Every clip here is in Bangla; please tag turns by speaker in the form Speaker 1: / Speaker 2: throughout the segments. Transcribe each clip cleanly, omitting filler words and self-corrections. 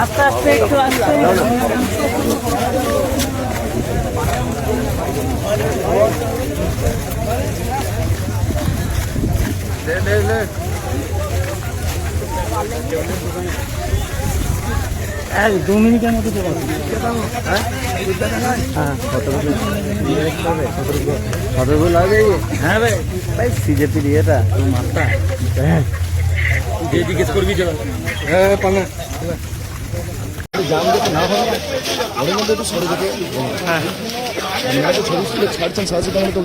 Speaker 1: আস্তে আস্তে একটু আস্তে এক 2 মিনিটের মতো চলে আসবে। হ্যাঁ কতগুলো লাগে? হ্যাঁ ভাই ভাই সিজেপির ইয়েটা মাত্রা হ্যাঁ জিজ্ঞেস করবি চলো। হ্যাঁ পাঙ্গা জাম দেখে না হয় ওর মধ্যে একটু সরে যেতে। হ্যাঁ আমরা তো ছবি তুলে ছাড়ছেন সাহায্য করে তো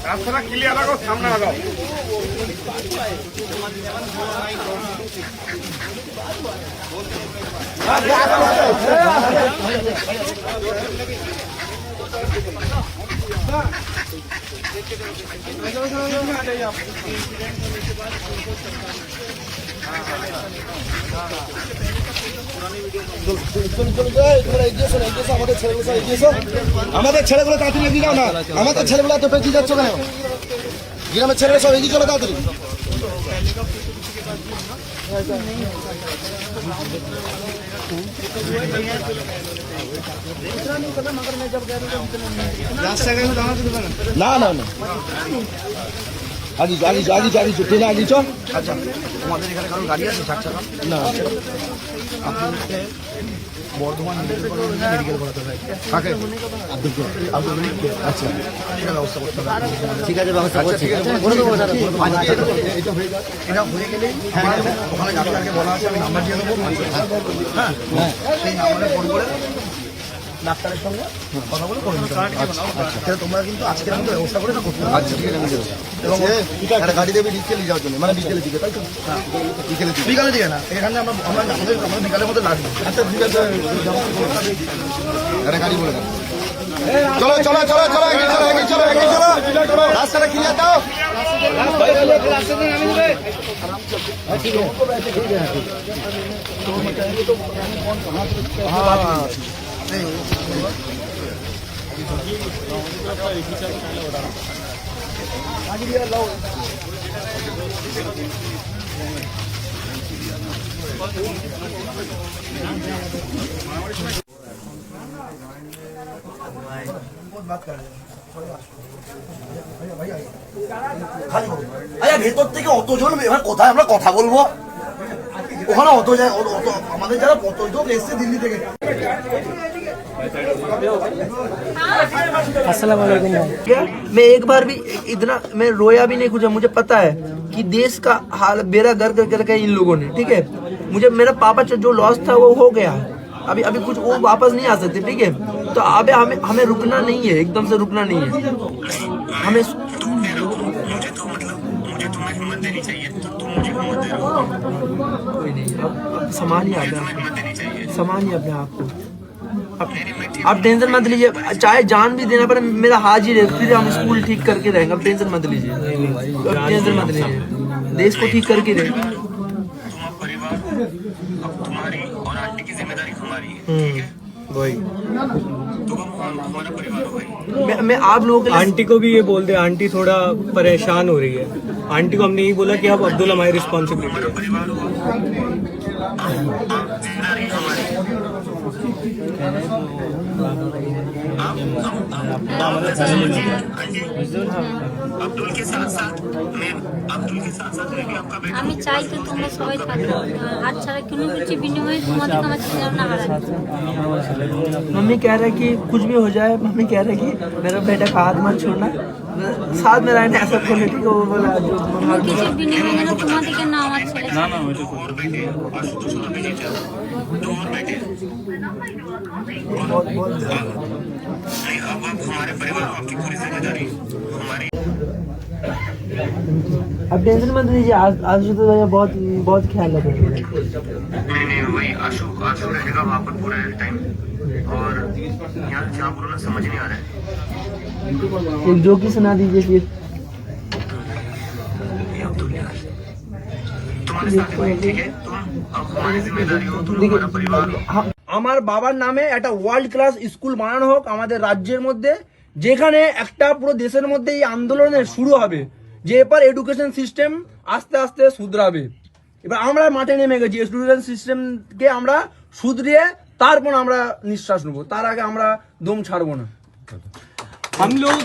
Speaker 1: রাস্তাটা ক্লিয়ার রাখো, সামনে আগাও। আমাদের ছেলেগুলো তাড়াতাড়ি এগিয়ে যাও না, আমাদের ছেলেগুলো এত পেঁচিয়ে যাচ্ছ কেন? গ্রামের ছেলেরা সব এগিয়ে চলো তাড়াতাড়ি। না না না আগে আগে আগে আগে ট্রেনে আগে চল। আচ্ছা তোমাদের এখানে কারণ গাড়ি আছে চার চাকা? না আপনাদেরকে বর্ধমান মেডিকেল করাতে হয়। কাকে? আচ্ছা ব্যবস্থা করতে হবে। ঠিক আছে ব্যবস্থা করছি। এটা হয়ে গেলেই ওখানে ডাক্তারকে বলা আছে, আমি নাম্বার দিয়ে দেবো। হ্যাঁ হ্যাঁ সেই নাম্বারে ফোন করে ডাক্তারের সঙ্গে কথা বলে করে নিতে হবে। আচ্ছা তোমরা কিন্তু আজকের মতো ব্যবস্থা করে না করতে হবে। আচ্ছা ঠিক আছে এবং একটা গাড়ি দেবে বিকেলে যাওয়ার জন্য, মানে বিকেলের দিকে, তাই তো? বিকালের দিকে না, এখানে আমরা বিকালের মধ্যে লাগবে। আচ্ছা ঠিক আছে একটা গাড়ি বলে দাও। চলো চলো চলো চলো চলো চলো রাস্তাটা ক্লিয়ার দাও। ভেতর থেকে অতজন এবার কোথায় আমরা কথা বলবো? ওখানে অত যায়, আমাদের যারা পর্যটক এসছে দিল্লি থেকে। अस्सलाम वालेकुम। मैं एक बार भी इतना मैं रोया भी नहीं कुछ। मुझे पता है कि देश का हाल बेड़ा गर्क कर रखा है इन लोगों ने, ठीक है? मुझे मेरा पापा जो लॉस था वो हो गया, अभी अभी कुछ वो वापस नहीं आ सकते, ठीक है? तो अबे हमें रुकना नहीं है, एकदम से रुकना नहीं है हमें। कोई नहीं, अब संभालिए अपने आप को। आप टेंशन मत लीजिए, चाहे जान भी देना पड़े मेरा हाजिर है, फिर हम स्कूल ठीक करके रहेंगे। अब टेंशन मत लीजिए, टेंशन मत लीजिए, देश को ठीक करके रहेंगे। तुम्हारी और आंटी की जिम्मेदारी हमारी है, ठीक है? वही मैं आप लोगों के
Speaker 2: आंटी को भी ये बोल दे, आंटी थोड़ा परेशान हो रही है। आंटी को हमने यही बोला कि आप अब्दुल हमारी रिस्पॉन्सिबिलिटी है।
Speaker 3: अब्दुल के साथ साथ मैं भी आपका बेटा। আমি চাই তো তোমরা সবাই থাকো, হাত ছাড়া কোনো কিছু বিনিময়ে তোমাদের আমার ছেলেরা না হারায়।
Speaker 1: मम्मी कह रहे कि कुछ भी हो जाए, मम्मी कह रहे कि मेरा बेटा का हाथ मत छोड़ना, साथ में रहने ऐसा बोले, ठीक है? वो बोला जो
Speaker 3: কিছু বিনিময়ে যেন তোমাদেরকে না আমার ছেলে
Speaker 2: ना
Speaker 3: और बेटे और छोटा बेटे दो और बेटे। नहीं अब हमारे परिवार को आपकी पूरी जिम्मेदारी हमारी।
Speaker 1: अब टेंशन मत लीजिए, आशु तो भैया बहुत बहुत ख्याल रखेंगे।
Speaker 3: नहीं वही आशु रहेगा वहाँ पर पूरे टाइम। और यहाँ क्या बोलना समझ नहीं आ रहा है।
Speaker 1: एक जोकी सुना दीजिए फिर।
Speaker 3: अब्दुल यार तुम
Speaker 1: हमारे साथ है भाई, ठीक है? तुम अब हमारी जिम्मेदारी हो, तुम हमारा परिवार हो।
Speaker 4: আমার বাবার নামে একটা ওয়ার্ল্ড ক্লাস স্কুল বানানো হোক আমাদের রাজ্যের মধ্যে, যেখানে একটা পুরো দেশের মধ্যে এই আন্দোলনের শুরু হবে যে এবার এডুকেশন সিস্টেম আস্তে আস্তে শুধরাবে। এবার আমরা মাঠে নেমে গেছি এডুকেশন সিস্টেমকে আমরা শুধরিয়ে তারপর আমরা নিঃশ্বাস নেবো, তার আগে আমরা দম ছাড়বো না।
Speaker 2: हम लोग